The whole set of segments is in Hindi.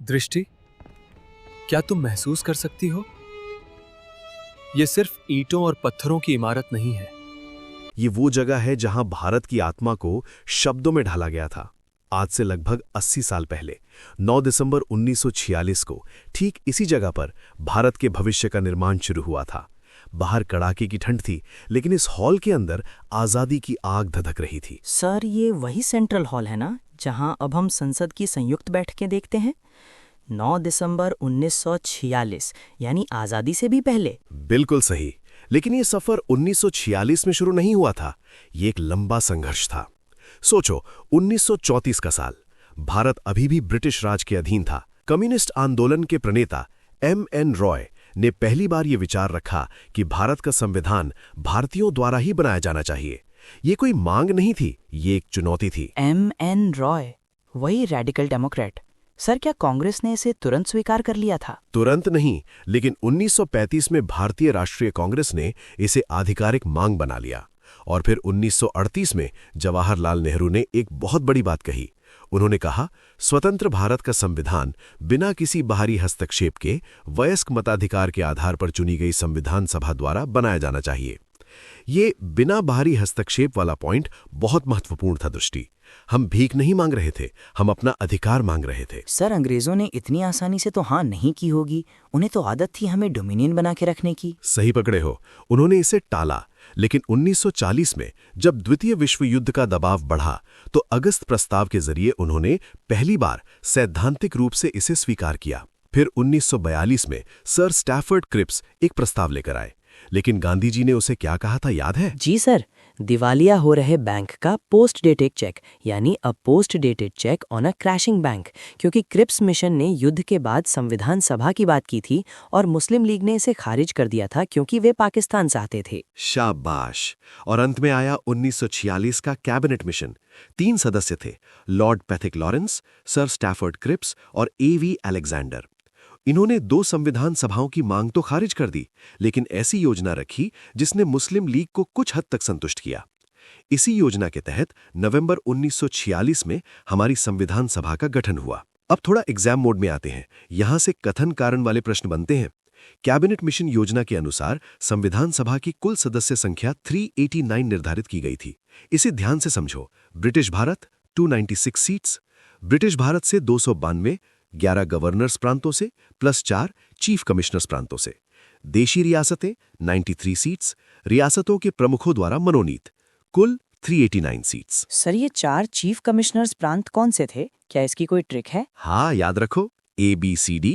दृष्टि, क्या तुम महसूस कर सकती हो? यह सिर्फ ईंटों और पत्थरों की इमारत नहीं है। ये वो जगह है जहां भारत की आत्मा को शब्दों में ढाला गया था। आज से लगभग 80 साल पहले 9 दिसंबर 1946 को ठीक इसी जगह पर भारत के भविष्य का निर्माण शुरू हुआ था। बाहर कड़ाके की ठंड थी, लेकिन इस हॉल के अंदर आज़ादी की आग धधक रही थी। सर, ये वही सेंट्रल हॉल है ना, जहां अब हम संसद की संयुक्त बैठकें देखते हैं? 9 दिसंबर 1946 यानी आज़ादी से भी पहले। बिल्कुल सही। लेकिन ये सफर 1946 में शुरू नहीं हुआ था। ये एक लंबा संघर्ष था। सोचो, 1934 का साल, भारत अभी भी ब्रिटिश राज के अधीन था। कम्युनिस्ट आंदोलन के प्रणेता M.N. रॉय ने पहली बार ये विचार रखा कि भारत का संविधान भारतीयों द्वारा ही बनाया जाना चाहिए। ये कोई मांग नहीं थी, ये एक चुनौती थी। M.N. रॉय, वही रेडिकल डेमोक्रेट। सर, क्या कांग्रेस ने इसे तुरंत स्वीकार कर लिया था? तुरंत नहीं, लेकिन 1935 में भारतीय राष्ट्रीय कांग्रेस ने इसे आधिकारिक मांग बना लिया। और फिर 1938 में जवाहरलाल नेहरू ने एक बहुत बड़ी बात कही। उन्होंने कहा, स्वतंत्र भारत का संविधान बिना किसी बाहरी हस्तक्षेप के वयस्क मताधिकार के आधार पर चुनी गई संविधान सभा द्वारा बनाया जाना चाहिए। ये बिना बाहरी हस्तक्षेप वाला पॉइंट बहुत महत्वपूर्ण था। दृष्टि, हम भीख नहीं मांग रहे थे, हम अपना अधिकार मांग रहे थे। सर, अंग्रेजों ने इतनी आसानी से तो हाँ नहीं की होगी। उन्हें तो आदत थी हमें डोमिनियन बना के रखने की। सही पकड़े हो, उन्होंने इसे टाला। लेकिन 1940 में जब द्वितीय विश्व युद्ध का दबाव बढ़ा, तो अगस्त प्रस्ताव के जरिए उन्होंने पहली बार सैद्धांतिक रूप से इसे स्वीकार किया। फिर 1942 में सर स्टैफर्ड क्रिप्स एक प्रस्ताव लेकर आए। लेकिन गांधी जी ने उसे क्या कहा था, याद है? जी सर, दिवालिया हो रहे बैंक का पोस्ट डेटेड चेक, यानी अ post dated cheque on a crashing bank. क्योंकि क्रिप्स मिशन ने युद्ध के बाद संविधान सभा की बात की थी और मुस्लिम लीग ने इसे खारिज कर दिया था क्योंकि वे पाकिस्तान चाहते थे। शाबाश। और अंत में आया 1946 का कैबिनेट मिशन। 3 सदस्य थे, Lord Pethick Lawrence, Sir Stafford Cripps और A.V. अलेक्जेंडर। इन्होंने 2 संविधान सभाओं की मांग तो खारिज कर दी, लेकिन ऐसी योजना रखी जिसने मुस्लिम लीग को कुछ हद तक संतुष्ट किया। इसी योजना के तहत नवंबर 1946 में हमारी संविधान सभा का गठन हुआ। अब थोड़ा एग्जाम मोड में आते हैं। यहां से कथन कारण वाले प्रश्न बनते हैं। कैबिनेट मिशन योजना के अनुसार संविधान सभा की कुल सदस्य संख्या 389 निर्धारित की गई थी। इसे ध्यान से समझो। British Bharat 296 seats, British Bharat से 292, 11 गवर्नर्स प्रांतों से प्लस 4 चीफ कमिश्नर्स प्रांतों से। देशी रियासतें 93 सीट्स, रियासतों के प्रमुखों द्वारा मनोनीत, कुल 389 सीट्स। सर, ये 4 चीफ कमिश्नर्स प्रांत कौन से थे? क्या इसकी कोई ट्रिक है? हाँ, याद रखो, ABCD,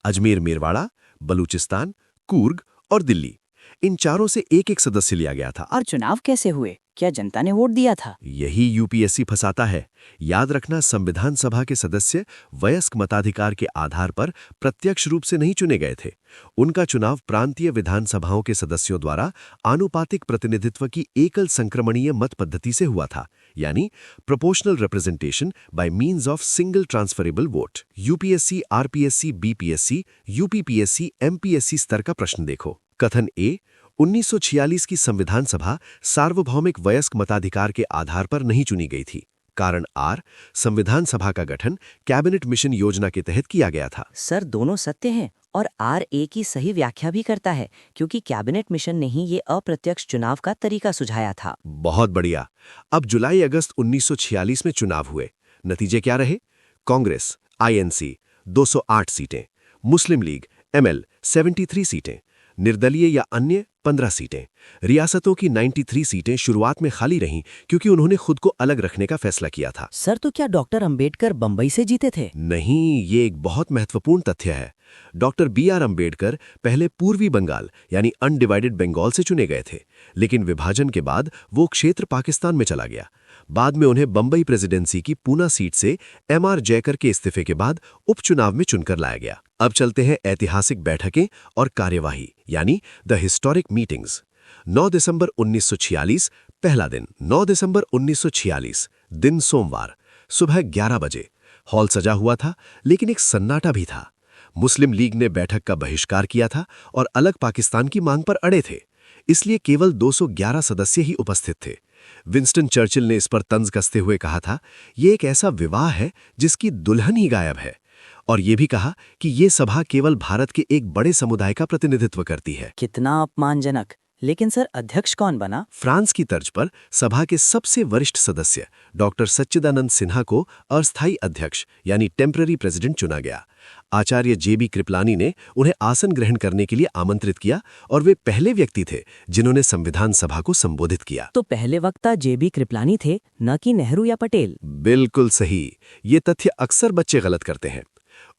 अजमेर मेरवाड़ा, बलूचिस्तान, कूर्ग और दिल्ली। इन चारों से एक एक सदस्य लिया गया था। और चुनाव कैसे हुए? क्या जनता ने वोट दिया था? यही UPSC फंसाता है। याद रखना, संविधान सभा के सदस्य वयस्क मताधिकार के आधार पर प्रत्यक्ष रूप से नहीं चुने गए थे। उनका चुनाव प्रांतीय विधानसभाओं के सदस्यों द्वारा आनुपातिक प्रतिनिधित्व की एकल संक्रमणीय मत पद्धति से हुआ था, यानी proportional representation by means of single transferable vote. UPSC, RPSC, BPSC, UPPSC, MPSC स्तर का प्रश्न देखो। कथन A, 1946 की संविधान सभा सार्वभौमिक वयस्क मताधिकार के आधार पर नहीं चुनी गई थी। कारण R, संविधान सभा का गठन कैबिनेट मिशन योजना के तहत किया गया था। सर, दोनों सत्य हैं और RA की सही व्याख्या भी करता है, क्योंकि कैबिनेट मिशन ने ही ये अप्रत्यक्ष चुनाव का तरीका सुझाया था। बहुत बढ़िया। अब जुलाई-अगस्त 1946 में चुनाव हुए। नतीजे क्या रहे? कांग्रेस INC 208 सीटें, मुस्लिम लीग ML 73 सीटें, निर्दलीय या अन्य 15 सीटें। रियासतों की 93 सीटें शुरुआत में खाली रहीं क्योंकि उन्होंने खुद को अलग रखने का फैसला किया था। सर, तो क्या डॉक्टर अंबेडकर बंबई से जीते थे? नहीं, ये एक बहुत महत्वपूर्ण तथ्य है। डॉक्टर BR अंबेडकर पहले पूर्वी बंगाल यानी अनडिवाइडेड बंगाल से चुने गए थे, लेकिन विभाजन के बाद वो क्षेत्र पाकिस्तान में चला गया। बाद में उन्हें बंबई प्रेसिडेंसी की पूना सीट से MR जयकर के इस्तीफे के बाद उपचुनाव में चुनकर लाया गया। अब चलते हैं ऐतिहासिक बैठकें और कार्यवाही, यानी द हिस्टोरिक मीटिंग्स। 9 दिसंबर 1946 पहला दिन। 9 दिसंबर 1946 दिन सोमवार, सुबह 11 बजे। हॉल सजा हुआ था, लेकिन एक सन्नाटा भी था। मुस्लिम लीग ने बैठक का बहिष्कार किया था और अलग पाकिस्तान की मांग पर अड़े थे, इसलिए केवल 211 सदस्य ही उपस्थित थे। विंस्टन चर्चिल ने इस पर तंज कसते हुए कहा था, ये एक ऐसा विवाह है जिसकी दुल्हन ही गायब है। और ये भी कहा कि ये सभा केवल भारत के एक बड़े समुदाय का प्रतिनिधित्व करती है। कितना अपमानजनक। लेकिन सर, अध्यक्ष कौन बना? फ्रांस की तर्ज पर सभा के सबसे वरिष्ठ सदस्य डॉक्टर सच्चिदानंद सिन्हा को अस्थायी अध्यक्ष यानी टेम्पररी प्रेसिडेंट चुना गया। आचार्य जेबी कृपलानी ने उन्हें आसन ग्रहण करने के लिए आमंत्रित किया और वे पहले व्यक्ति थे जिन्होंने संविधान सभा को संबोधित किया। तो पहले वक्ता जेबी कृपलानी थे, न कि नेहरू या पटेल? बिल्कुल सही। ये तथ्य अक्सर बच्चे गलत करते हैं।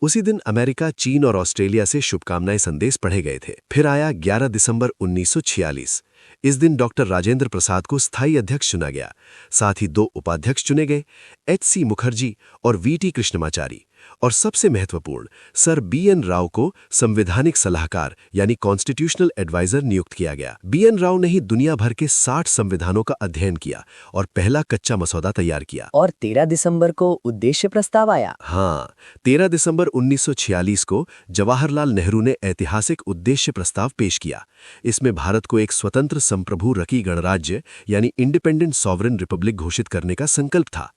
उसी दिन अमेरिका, चीन और ऑस्ट्रेलिया से शुभकामनाएं संदेश पढ़े गए थे। फिर आया 11 दिसंबर 1946। इस दिन डॉक्टर राजेंद्र प्रसाद को स्थायी अध्यक्ष चुना गया। साथ ही 2 उपाध्यक्ष चुने गए, एच.सी. मुखर्जी और वी.टी. कृष्णमाचारी। और सबसे महत्वपूर्ण, सर बी.एन. राव को संवैधानिक सलाहकार यानी कॉन्स्टिट्यूशनल एडवाइजर नियुक्त किया गया। बी.एन. राव ने ही दुनिया भर के 60 संविधानों का अध्ययन किया और पहला कच्चा मसौदा तैयार किया। और 13 दिसंबर को उद्देश्य प्रस्ताव आया। हाँ, 13 दिसंबर 1946 को जवाहरलाल नेहरू ने ऐतिहासिक उद्देश्य प्रस्ताव पेश किया। इसमें भारत को एक स्वतंत्र संप्रभु रकी गणराज्य यानी इंडिपेंडेंट सॉवरेन रिपब्लिक घोषित करने का संकल्प था।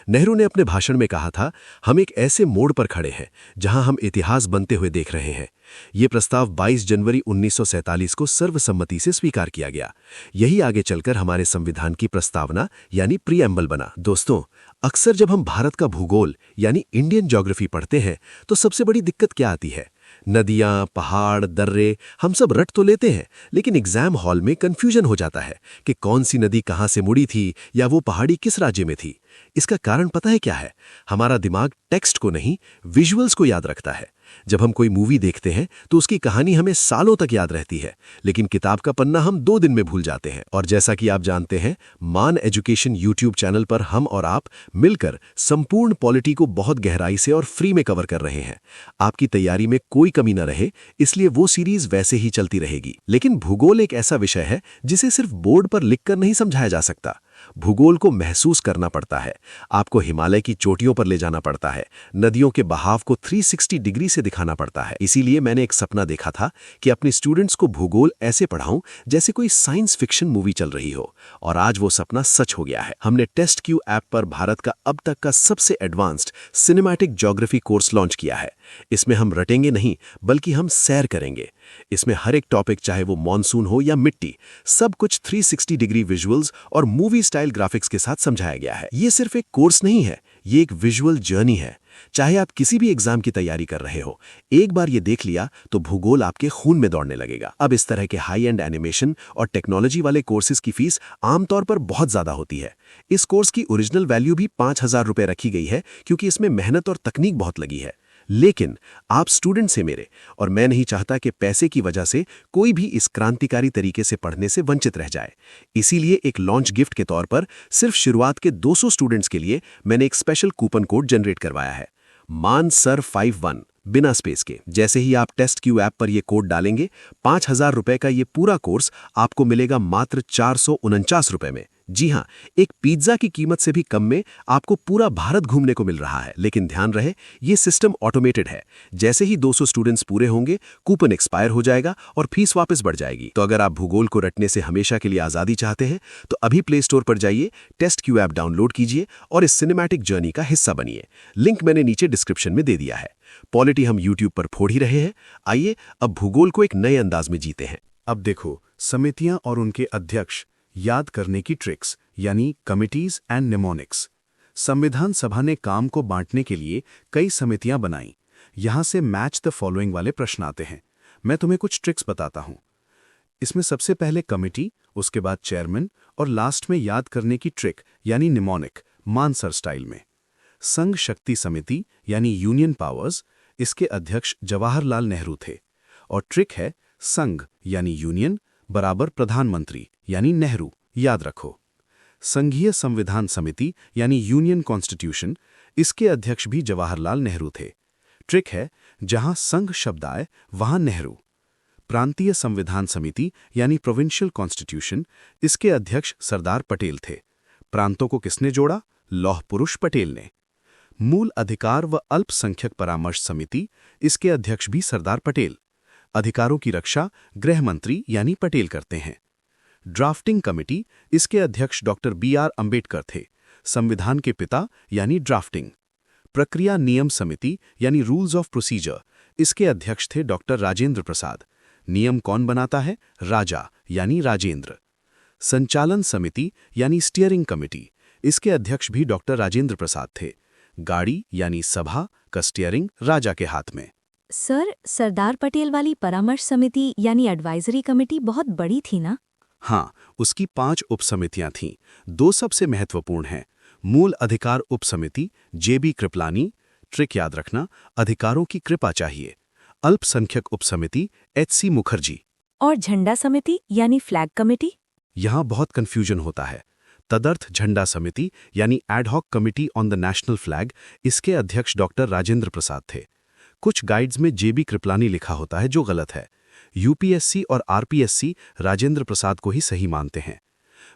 नेहरू ने अपने भाषण में कहा था, हम एक ऐसे मोड़ पर खड़े हैं जहां हम इतिहास बनते हुए देख रहे हैं। ये प्रस्ताव 22 जनवरी 1947 को सर्वसम्मति से स्वीकार किया गया। यही आगे चलकर हमारे संविधान की प्रस्तावना यानी प्रीएम्बल बना। दोस्तों, अक्सर जब हम भारत का भूगोल यानी इंडियन ज्योग्राफी पढ़ते हैं तो सबसे बड़ी दिक्कत क्या आती है? नदियां, पहाड़, दर्रे हम सब रट तो लेते हैं, लेकिन एग्जाम हॉल में कंफ्यूजन हो जाता है कि कौन सी नदी कहां से मुड़ी थी या वो पहाड़ी किस राज्य में थी। इसका कारण पता है क्या है? हमारा दिमाग टेक्स्ट को नहीं, विजुअल्स को याद रखता है। जब हम कोई मूवी देखते हैं तो उसकी कहानी हमें सालों तक याद रहती है, लेकिन किताब का पन्ना हम 2 दिन में भूल जाते हैं। और जैसा कि आप जानते हैं, मान एजुकेशन यूट्यूब चैनल पर हम और आप मिलकर संपूर्ण पॉलिटी को बहुत गहराई से और फ्री में कवर कर रहे हैं। आपकी तैयारी में कोई कमी न रहे, इसलिए वो सीरीज वैसे ही चलती रहेगी। लेकिन भूगोल एक ऐसा विषय है जिसे सिर्फ बोर्ड पर लिखकर नहीं समझाया जा सकता। भूगोल को महसूस करना पड़ता है। आपको हिमालय की चोटियों पर ले जाना पड़ता है, नदियों के बहाव को 360 डिग्री से दिखाना पड़ता है। इसीलिए मैंने एक सपना देखा था कि अपने स्टूडेंट्स को भूगोल ऐसे पढ़ाऊं जैसे कोई साइंस फिक्शन मूवी चल रही हो, और आज वो सपना सच हो गया है। हमने टेस्ट क्यू ऐप पर भारत का अब तक का सबसे advanced cinematic geography course launch किया है। इसमें हम रटेंगे नहीं, बल्कि हम सैर करेंगे। इसमें हर एक टॉपिक, चाहे वो मॉनसून हो या मिट्टी, सब कुछ 360 डिग्री विजुअल्स और मूवी स्टाइल ग्राफिक्स के साथ समझाया गया है। ये सिर्फ एक कोर्स नहीं है, ये एक विजुअल जर्नी है। चाहे आप किसी भी एग्जाम की तैयारी कर रहे हो, एक बार ये देख लिया तो भूगोल आपके खून में दौड़ने लगेगा। अब इस तरह के हाई एंड एनिमेशन और टेक्नोलॉजी वाले कोर्सेज की फीस आमतौर पर बहुत ज्यादा होती है। इस कोर्स की ओरिजिनल वैल्यू भी 5,000 रुपए रखी गई है, क्योंकि इसमें मेहनत और तकनीक बहुत लगी है। लेकिन आप स्टूडेंट से मेरे, और मैं नहीं चाहता कि पैसे की वजह से कोई भी इस क्रांतिकारी तरीके से पढ़ने से वंचित रह जाए। इसीलिए एक लॉन्च गिफ्ट के तौर पर सिर्फ शुरुआत के 200 स्टूडेंट्स के लिए मैंने एक स्पेशल कूपन कोड जनरेट करवाया है, मानसर51, बिना स्पेस के। जैसे ही आप टेस्ट क्यू ऐप पर ये कोड डालेंगे, 5,000 रुपए का ये पूरा कोर्स आपको मिलेगा मात्र 449 रुपए में। जी हाँ, एक पिज्जा की कीमत से भी कम में आपको पूरा भारत घूमने को मिल रहा है। लेकिन ध्यान रहे, ये सिस्टम ऑटोमेटेड है। जैसे ही 200 स्टूडेंट्स पूरे होंगे, कूपन एक्सपायर हो जाएगा और फीस वापस बढ़ जाएगी। तो अगर आप भूगोल को रटने से हमेशा के लिए आज़ादी चाहते हैं, तो अभी प्ले स्टोर पर जाइए, टेस्ट क्यू ऐप डाउनलोड कीजिए और इस सिनेमैटिक जर्नी का हिस्सा बनिए। लिंक मैंने नीचे डिस्क्रिप्शन में दे दिया है। पॉलिटी हम यूट्यूब पर फोड़ ही रहे हैं, आइए अब भूगोल को एक नए अंदाज में जीते हैं। अब देखो, समितियां और उनके अध्यक्ष, याद करने की ट्रिक्स यानी कमिटीज एंड निमोनिक्स। संविधान सभा ने काम को बांटने के लिए कई समितियां बनाई। यहां से मैच द फॉलोइंग वाले प्रश्न आते हैं। मैं तुम्हें कुछ ट्रिक्स बताता हूं। इसमें सबसे पहले कमिटी, उसके बाद चेयरमैन और लास्ट में याद करने की ट्रिक यानी निमोनिक, मानसर स्टाइल में। संघ शक्ति समिति यानी यूनियन पावर्स, इसके अध्यक्ष जवाहरलाल नेहरू थे। और ट्रिक है संघ यानी यूनियन बराबर प्रधानमंत्री यानी नेहरू, याद रखो। संघीय संविधान समिति यानी यूनियन कॉन्स्टिट्यूशन, इसके अध्यक्ष भी जवाहरलाल नेहरू थे। ट्रिक है जहां संघ शब्द आए वहां नेहरू। प्रांतीय संविधान समिति यानी प्रोविंशियल कॉन्स्टिट्यूशन, इसके अध्यक्ष सरदार पटेल थे। प्रांतों को किसने जोड़ा? लौह पुरुष पटेल ने। मूल अधिकार व अल्पसंख्यक परामर्श समिति, इसके अध्यक्ष भी सरदार पटेल। अधिकारों की रक्षा गृह मंत्री यानी पटेल करते हैं। ड्राफ्टिंग कमेटी, इसके अध्यक्ष डॉक्टर बी.आर. अंबेडकर थे, संविधान के पिता यानी ड्राफ्टिंग। प्रक्रिया नियम समिति यानी रूल्स ऑफ प्रोसीजर, इसके अध्यक्ष थे डॉक्टर राजेंद्र प्रसाद। नियम कौन बनाता है? राजा यानी राजेंद्र। संचालन समिति यानी स्टीयरिंग कमेटी, इसके अध्यक्ष भी डॉक्टर राजेंद्र प्रसाद थे। गाड़ी यानी सभा का स्टीयरिंग राजा के हाथ में। सर, सरदार पटेल वाली परामर्श समिति यानी एडवाइजरी कमेटी बहुत बड़ी थी ना? हाँ, उसकी 5 उपसमितियां थीं। 2 सबसे महत्वपूर्ण हैं। मूल अधिकार उपसमिति जेबी कृपलानी, ट्रिक याद रखना, अधिकारों की कृपा चाहिए। अल्पसंख्यक उपसमिति एचसी मुखर्जी। और झंडा समिति यानी फ्लैग कमेटी? यहाँ बहुत कंफ्यूजन होता है। तदर्थ झंडा समिति यानी ad hoc committee on the national flag, इसके अध्यक्ष डॉक्टर राजेंद्र प्रसाद थे। कुछ गाइड्स में जेबी कृपलानी लिखा होता है, जो गलत है। यूपीएससी और आरपीएससी राजेंद्र प्रसाद को ही सही मानते हैं।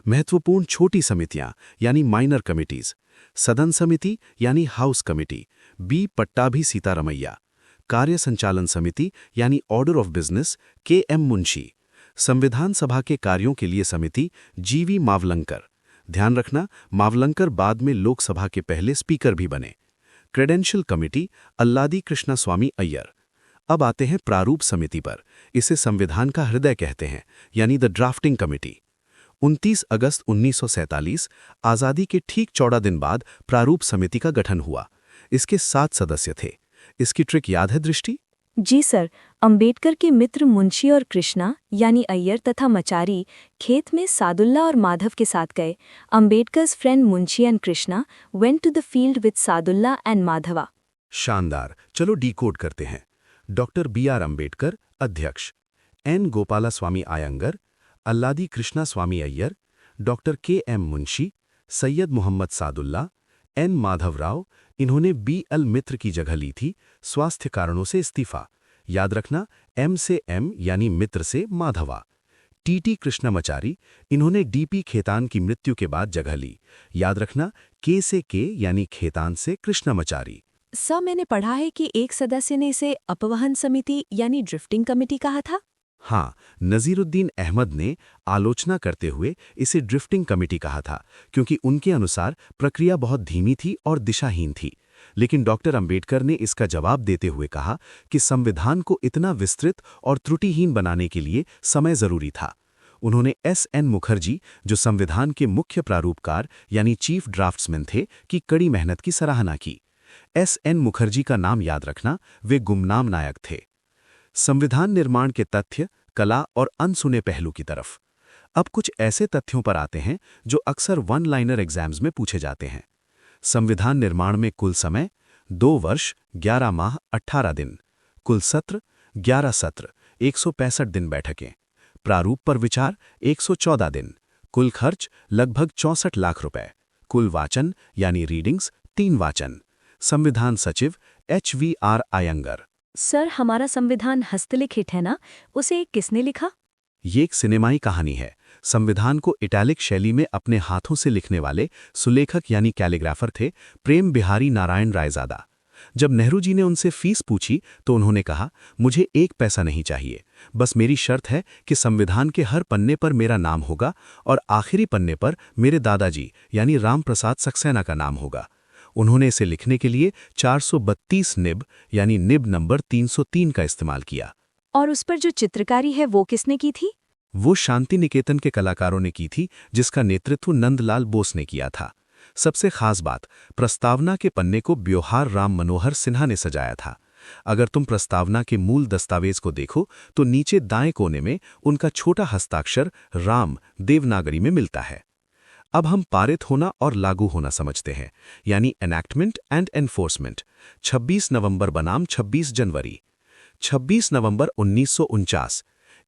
महत्वपूर्ण छोटी समितियां यानी माइनर कमिटीज, सदन समिति यानी house committee B Pattabhi Sitaramayya, कार्य संचालन समिति यानी order of business K M Munshi, संविधान सभा के कार्यों के लिए समिति जीवी मावलंकर। ध्यान रखना, मावलंकर बाद में लोकसभा के पहले स्पीकर भी बने। Credential committee Alladi Krishna Swami Iyer. अब आते हैं प्रारूप समिति पर। इसे संविधान का हृदय कहते हैं, यानी द ड्राफ्टिंग कमिटी। 29 अगस्त 1947 आज़ादी के ठीक 14 दिन बाद प्रारूप समिति का गठन हुआ। इसके 7 सदस्य थे। इसकी ट्रिक याद है दृष्टि? जी सर, अंबेडकर के मित्र मुंशी और कृष्णा यानी अय्यर तथा मचारी खेत में सादुल्ला और माधव के साथ गए। Ambedkar's friend Munshi and Krishna went to the field with Saadulla and Madhava. शानदार। चलो डीकोड करते हैं। Doctor B R. अंबेडकर अध्यक्ष, N. Gopalaswami Ayyangar, Alladi Krishna Swami Ayyar, doctor K M. Munshi, Syed Mohammad Saadulla, N. Madhavrao. इन्होंने बी.एल. मित्र की जगह ली थी, स्वास्थ्य कारणों से इस्तीफा। याद रखना, एम से एम यानी मित्र से माधवा। टी.टी. कृष्णमाचारी, इन्होंने डी.पी. खेतान की मृत्यु के बाद जगह ली। याद रखना, के से के यानी खेतान से कृष्णमाचारी। सर, मैंने पढ़ा है कि एक सदस्य ने इसे अपवहन समिति यानी ड्रिफ्टिंग कमेटी कहा था। हाँ, नजीरुद्दीन अहमद ने आलोचना करते हुए इसे ड्रिफ्टिंग कमेटी कहा था, क्योंकि उनके अनुसार प्रक्रिया बहुत धीमी थी और दिशाहीन थी। लेकिन डॉक्टर अंबेडकर ने इसका जवाब देते हुए कहा कि संविधान को इतना विस्तृत और त्रुटिहीन बनाने के लिए समय जरूरी था। उन्होंने एस.एन. मुखर्जी, जो संविधान के मुख्य प्रारूपकार यानी चीफ ड्राफ्ट्समैन थे, की कड़ी मेहनत की सराहना की। एस.एन. मुखर्जी का नाम याद रखना, वे गुमनाम नायक थे। संविधान निर्माण के तथ्य, कला और अनसुने पहलू की तरफ। अब कुछ ऐसे तथ्यों पर आते हैं जो अक्सर वन लाइनर एग्जाम्स में पूछे जाते हैं। संविधान निर्माण में कुल समय 2 वर्ष 11 माह 18 दिन। कुल सत्र 11 सत्र 165 दिन बैठकें। प्रारूप पर विचार 114 दिन। कुल खर्च लगभग 64 लाख रुपए। कुल वाचन यानी रीडिंग्स 3 वाचन। संविधान सचिव H.V.R. आयंगर। सर, हमारा संविधान हस्तलिखित है ना? उसे किसने लिखा? ये एक सिनेमाई कहानी है। संविधान को इटैलिक शैली में अपने हाथों से लिखने वाले सुलेखक यानी कैलीग्राफर थे प्रेम बिहारी नारायण रायजादा। जब नेहरू जी ने उनसे फीस पूछी तो उन्होंने कहा, मुझे 1 पैसा नहीं चाहिए, बस मेरी शर्त है कि संविधान के हर पन्ने पर मेरा नाम होगा और आखिरी पन्ने पर मेरे दादाजी यानी राम प्रसाद सक्सेना का नाम होगा। उन्होंने इसे लिखने के लिए 432 निब यानी निब नंबर 303 का इस्तेमाल किया। और उस पर जो चित्रकारी है वो किसने की थी? वो शांति निकेतन के कलाकारों ने की थी, जिसका नेतृत्व नंदलाल बोस ने किया था। सबसे खास बात, प्रस्तावना के पन्ने को ब्योहार राम मनोहर सिन्हा ने सजाया था। अगर तुम प्रस्तावना के मूल दस्तावेज को देखो तो नीचे दाएं कोने में उनका छोटा हस्ताक्षर राम देवनागरी में मिलता है। अब हम पारित होना और लागू होना समझते हैं, यानी एनैक्टमेंट एंड एनफोर्समेंट। 26 नवंबर बनाम 26 जनवरी। 26 नवंबर 1949।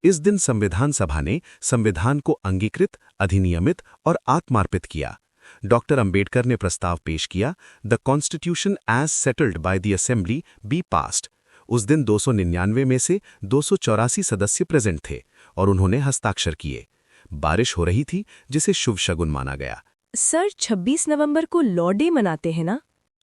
इस दिन संविधान सभा ने संविधान को अंगीकृत, अधिनियमित और आत्मार्पित किया। डॉक्टर अंबेडकर ने प्रस्ताव पेश किया, the constitution as settled by the assembly be passed. उस दिन 299 में से 284 सदस्य प्रेजेंट थे और उन्होंने हस्ताक्षर किए। बारिश हो रही थी, जिसे शुभ शगुन माना गया। सर, 26 नवंबर को लॉ डे मनाते हैं ना?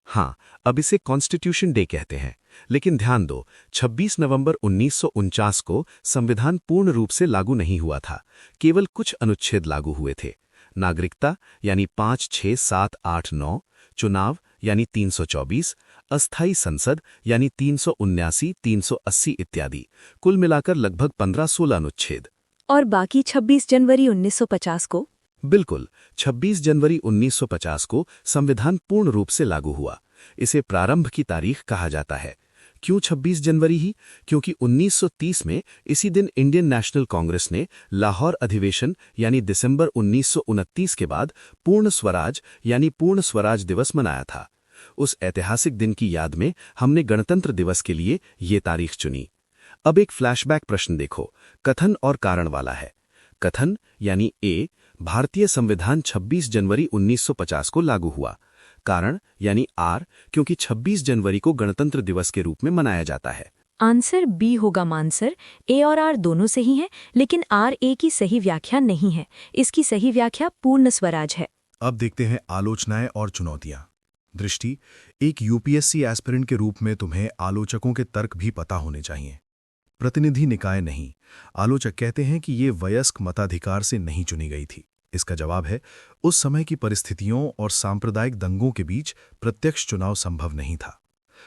हाँ, अब इसे कॉन्स्टिट्यूशन डे कहते हैं। लेकिन ध्यान दो, 26 नवंबर 1949 को संविधान पूर्ण रूप से लागू नहीं हुआ था। केवल कुछ अनुच्छेद लागू हुए थे। नागरिकता यानी 5, 6, 7, 8, 9, चुनाव यानी 324, अस्थाई संसद यानी 379, 380 इत्यादि, कुल मिलाकर लगभग 15-16 अनुच्छेद। और बाकी 26 जनवरी 1950 को? बिल्कुल, 26 जनवरी 1950 को संविधान पूर्ण रूप से लागू हुआ। इसे प्रारंभ की तारीख कहा जाता है। क्यों 26 जनवरी ही? क्योंकि 1930 में इसी दिन इंडियन नेशनल कांग्रेस ने लाहौर अधिवेशन यानी दिसंबर 1929 के बाद पूर्ण स्वराज यानी पूर्ण स्वराज दिवस मनाया था। उस ऐतिहासिक दिन की याद में हमने गणतंत्र दिवस के लिए ये तारीख चुनी। अब एक फ्लैशबैक प्रश्न देखो, कथन और कारण वाला है। कथन यानी ए, भारतीय संविधान 26 जनवरी 1950 को लागू हुआ। कारण यानी आर, क्योंकि 26 जनवरी को गणतंत्र दिवस के रूप में मनाया जाता है। आंसर बी होगा मानसर। ए और आर दोनों सही हैं, लेकिन आर ए की सही व्याख्या नहीं है। इसकी सही व्याख्या पूर्ण स्वराज है। अब देखते हैं आलोचनाएं और चुनौतियां। दृष्टि, एक यूपीएससी एस्पिरेंट के रूप में तुम्हें आलोचकों के तर्क भी पता होने चाहिए। प्रतिनिधि निकाय नहीं, आलोचक कहते हैं कि ये वयस्क मताधिकार से नहीं चुनी गई थी। इसका जवाब है, उस समय की परिस्थितियों और सांप्रदायिक दंगों के बीच प्रत्यक्ष चुनाव संभव नहीं था।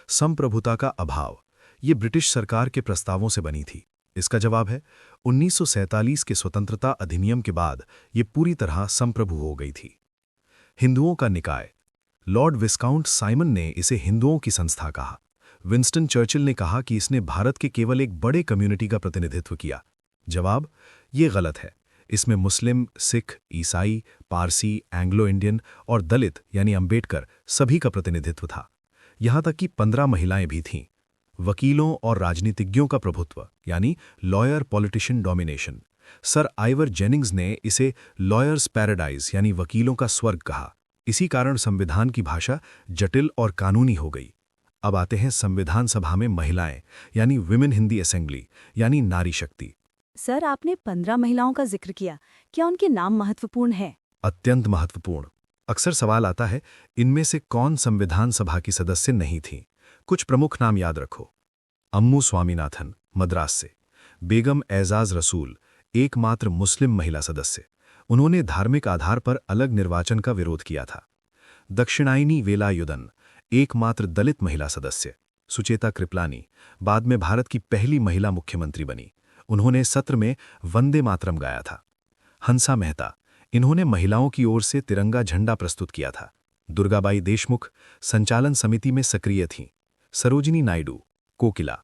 संप्रभुता का अभाव, ये ब्रिटिश सरकार के प्रस्तावों से बनी थी। इसका जवाब है, 1947 के स्वतंत्रता अधिनियम के बाद ये पूरी तरह संप्रभु हो गई थी। हिंदुओं का निकाय, लॉर्ड विस्काउंट साइमन ने इसे हिंदुओं की संस्था कहा। विंस्टन चर्चिल ने कहा कि इसने भारत के केवल एक बड़े कम्युनिटी का प्रतिनिधित्व किया। जवाब, ये गलत है। इसमें मुस्लिम, सिख, ईसाई, पारसी, एंग्लो इंडियन और दलित यानी अंबेडकर सभी का प्रतिनिधित्व था। यहां तक कि 15 महिलाएं भी थीं। वकीलों और राजनीतिज्ञों का प्रभुत्व यानी lawyer politician domination. Sir Ivor Jennings ने इसे लॉयर्स पैराडाइज यानी वकीलों का स्वर्ग कहा। इसी कारण संविधान की भाषा जटिल और कानूनी हो गई। अब आते हैं संविधान सभा में महिलाएं यानी विमेन हिंदी असेंबली यानी नारी शक्ति। सर, आपने 15 महिलाओं का जिक्र किया, क्या उनके नाम महत्वपूर्ण हैं? अत्यंत महत्वपूर्ण। अक्सर सवाल आता है, इनमें से कौन संविधान सभा की सदस्य नहीं थी? कुछ प्रमुख नाम याद रखो। अम्मू स्वामीनाथन, मद्रास से। बेगम एजाज रसूल, एकमात्र मुस्लिम महिला सदस्य। उन्होंने धार्मिक आधार पर अलग निर्वाचन का विरोध किया था। दक्षिणायनी वेलायुधन, एकमात्र दलित महिला सदस्य। सुचेता कृपलानी, बाद में भारत की पहली महिला मुख्यमंत्री बनी। उन्होंने सत्र में वंदे मातरम गाया था। हंसा मेहता, इन्होंने महिलाओं की ओर से तिरंगा झंडा प्रस्तुत किया था। दुर्गाबाई देशमुख संचालन समिति में सक्रिय थीं। सरोजिनी नायडू, कोकिला।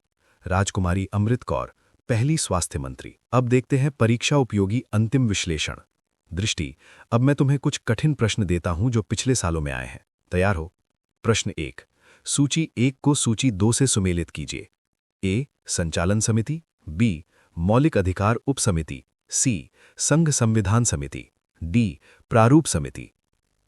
राजकुमारी अमृत कौर, पहली स्वास्थ्य मंत्री। अब देखते हैं परीक्षा उपयोगी अंतिम विश्लेषण। दृष्टि, अब मैं तुम्हें कुछ कठिन प्रश्न देता हूं जो पिछले सालों में आए हैं। तैयार हो? प्रश्न 1, सूची 1 को सूची 2 से सुमेलित कीजिए। ए, संचालन समिति। बी, मौलिक अधिकार उप समिति। सी, संघ संविधान समिति। डी, प्रारूप समिति।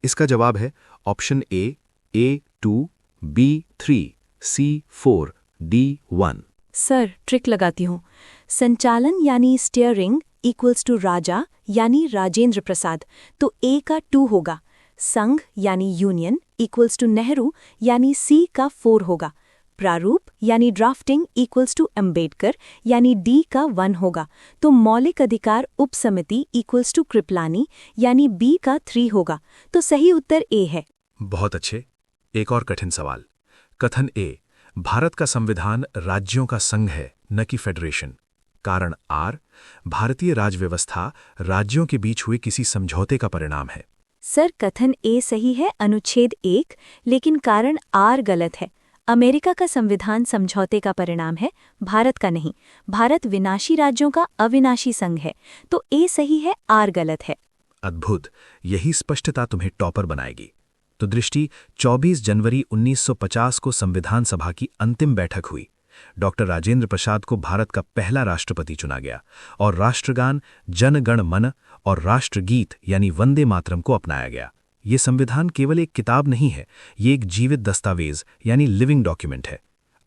इसका जवाब है option A, A2, B3, C4, D1। Sir, trick लगाती हूँ। संचालन यानी स्टीयरिंग इक्वल्स टू राजा यानी राजेंद्र प्रसाद, तो ए का 2 होगा। संघ यानी यूनियन इक्वल्स टू नेहरू यानी सी का 4 होगा। प्रारूप यानी ड्राफ्टिंग इक्वल्स टू अंबेडकर यानी डी का 1 होगा। तो मौलिक अधिकार उप समिति इक्वल्स टू कृपलानी यानी बी का 3 होगा। तो सही उत्तर ए है। बहुत अच्छे। एक और कठिन सवाल। कथन ए, भारत का संविधान राज्यों का संघ है, न कि फेडरेशन। कारण आर, भारतीय राजव्यवस्था राज्यों के बीच हुए किसी समझौते का परिणाम है। सर, कथन ए सही है, अनुच्छेद 1, लेकिन कारण आर गलत है। अमेरिका का संविधान समझौते का परिणाम है, भारत का नहीं। भारत विनाशी राज्यों का अविनाशी संघ है, तो ए सही है, आर गलत है। अद्भुत, यही स्पष्टता तुम्हें टॉपर बनाएगी। तो दृष्टि, 24 जनवरी 1950 को संविधान सभा की अंतिम बैठक हुई। डॉक्टर राजेंद्र प्रसाद को भारत का पहला राष्ट्रपति चुना गया और राष्ट्रगान जन गण मन और राष्ट्रगीत यानी वंदे मातरम को अपनाया गया। ये संविधान केवल एक किताब नहीं है, ये एक जीवित दस्तावेज यानी लिविंग डॉक्यूमेंट है।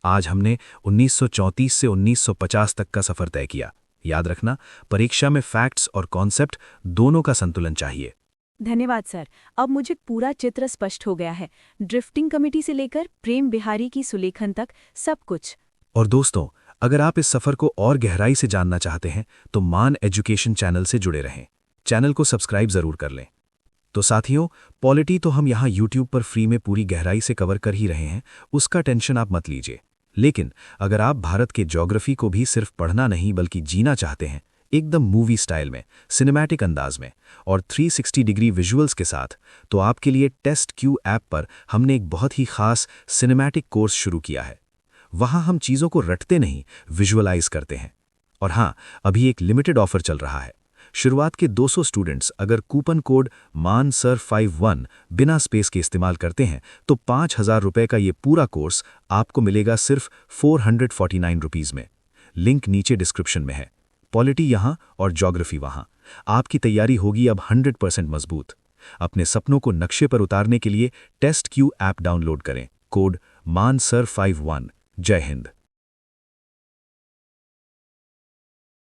आज हमने 1934 से 1950 तक का सफर तय किया। याद रखना, परीक्षा में फैक्ट्स और कॉन्सेप्ट दोनों का संतुलन चाहिए। धन्यवाद सर, अब मुझे पूरा चित्र स्पष्ट हो गया है। ड्रिफ्टिंग कमेटी से लेकर प्रेम बिहारी की सुलेखन तक सब कुछ। और दोस्तों, अगर आप इस सफर को और गहराई से जानना चाहते हैं तो मान एजुकेशन चैनल से जुड़े रहें। चैनल को सब्सक्राइब जरूर कर लें। तो साथियों, पॉलिटी तो हम यहाँ YouTube पर फ्री में पूरी गहराई से कवर कर ही रहे हैं, उसका टेंशन आप मत लीजिए। लेकिन अगर आप भारत के ज्योग्राफी को भी सिर्फ पढ़ना नहीं बल्कि जीना चाहते हैं, एकदम मूवी स्टाइल में, सिनेमैटिक अंदाज में और 360 डिग्री विजुअल्स के साथ, तो आपके लिए टेस्ट क्यू ऐप पर हमने एक बहुत ही खास सिनेमैटिक कोर्स शुरू किया है। वहाँ हम चीज़ों को रटते नहीं, विजुअलाइज करते हैं। और हाँ, अभी एक लिमिटेड ऑफर चल रहा है। शुरुआत के 200 स्टूडेंट्स अगर कूपन कोड मानसर51 बिना स्पेस के इस्तेमाल करते हैं तो 5,000 रुपये का ये पूरा कोर्स आपको मिलेगा सिर्फ 449 रुपीज़ में। लिंक नीचे डिस्क्रिप्शन में है। पॉलिटी यहाँ और ज्योग्राफी वहाँ। आपकी तैयारी होगी अब 100% मजबूत। अपने सपनों को नक्शे पर उतारने के लिए टेस्ट क्यू ऐप डाउनलोड करें। कोड मानसर51। जय हिंद।